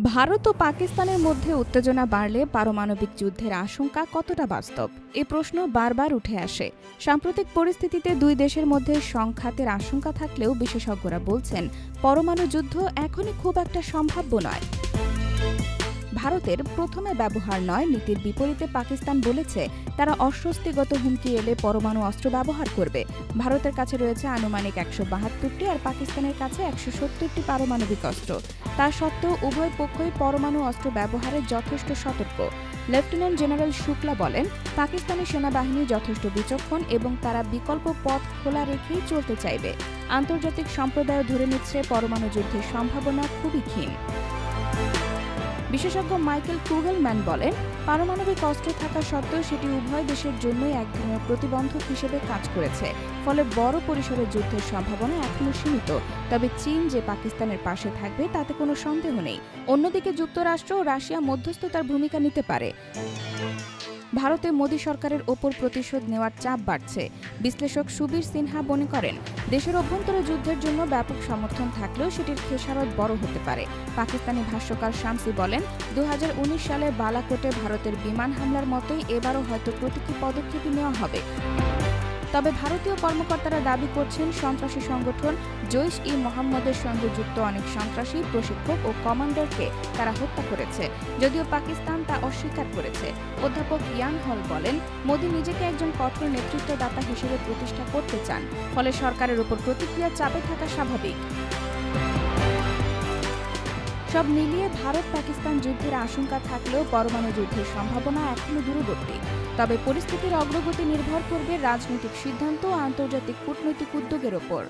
ভারত ও পাকিস্তানের মধ্যে উত্তেজনা বাড়লে পারমাণবিক যুদ্ধের আশঙ্কা কতটা বাস্তব? এ প্রশ্ন বারবার উঠে আসে। সাম্প্রতিক পরিস্থিতিতে দুই দেশের মধ্যে সংঘাতের আশঙ্কা থাকলেও বিশেষজ্ঞরা বলছেন, পরমাণু যুদ্ধ এখনই খুব একটা সম্ভাব্য নয়। ভারতের প্রথমে ব্যবহার নয় নীতির বিপরীতে পাকিস্তান বলেছে, তারা অস্বস্তিগত হুমকি এলে পরমাণু অস্ত্র ব্যবহার করবে। ভারতের কাছে রয়েছে আনুমানিক ১৭২টি আর পাকিস্তানের কাছে ১৭০টি পারমাণবিক অস্ত্র। তা সত্ত্বেও উভয় পক্ষই পরমাণু অস্ত্র ব্যবহারে যথেষ্ট সতর্ক। লেফটেন্যান্ট জেনারেল শুক্লা বলেন, পাকিস্তানি সেনাবাহিনী যথেষ্ট বিচক্ষণ এবং তারা বিকল্প পথ খোলা রেখেই চলতে চাইবে। আন্তর্জাতিক সম্প্রদায় ধরে নিচ্ছে পরমাণু যুদ্ধের সম্ভাবনা খুবই ক্ষীণ। বিশেষজ্ঞ মাইকেল কুগেলম্যান বলেন, পারমাণবিক অস্ত্র থাকা সত্ত্বেও সেটি উভয় দেশের জন্যই এক ধরনের প্রতিবন্ধক হিসেবে কাজ করেছে। ফলে বড় পরিসরের যুদ্ধের সম্ভাবনা এখনও সীমিত। তবে চীন যে পাকিস্তানের পাশে থাকবে তাতে কোনো সন্দেহ নেই। অন্যদিকে যুক্তরাষ্ট্র ও রাশিয়া মধ্যস্থতার ভূমিকা নিতে পারে। ভারতে মোদী সরকারের ওপর প্রতিশোধ নেওয়ার চাপ বাড়ছে। বিশ্লেষক সুবীর সিনহা মনে করেন, দেশের অভ্যন্তরে যুদ্ধের জন্য ব্যাপক সমর্থন থাকলেও সেটির খেসারত বড় হতে পারে। পাকিস্তানি ভাষ্যকার শামসি বলেন, ২০১৯ সালে বালাকোটে ভারতের বিমান হামলার মতোই এবারও হয়তো প্রতীকী পদক্ষেপ নেওয়া হবে। তবে ভারতীয় কর্মকর্তারা দাবি করছেন, সন্ত্রাসী সংগঠন জৈশ-ই-মোহাম্মদের সঙ্গে যুক্ত অনেক সন্ত্রাসী, প্রশিক্ষক ও কমান্ডারকে তারা হত্যা করেছে, যদিও পাকিস্তান তা অস্বীকার করেছে। অধ্যাপক ইয়ান হল বলেন, মোদি নিজেকে একজন কঠোর নেতৃত্বদাতা হিসেবে প্রতিষ্ঠা করতে চান, ফলে সরকারের উপর প্রতিক্রিয়া চাপে থাকা স্বাভাবিক। সব মিলিয়ে ভারত পাকিস্তান যুদ্ধের আশঙ্কা থাকলেও পরমাণু যুদ্ধের সম্ভাবনা এখনো দূরবর্তী। তবে পরিস্থিতির অগ্রগতি নির্ভর করবে রাজনৈতিক সিদ্ধান্ত ও আন্তর্জাতিক কূটনৈতিক উদ্যোগের ওপর।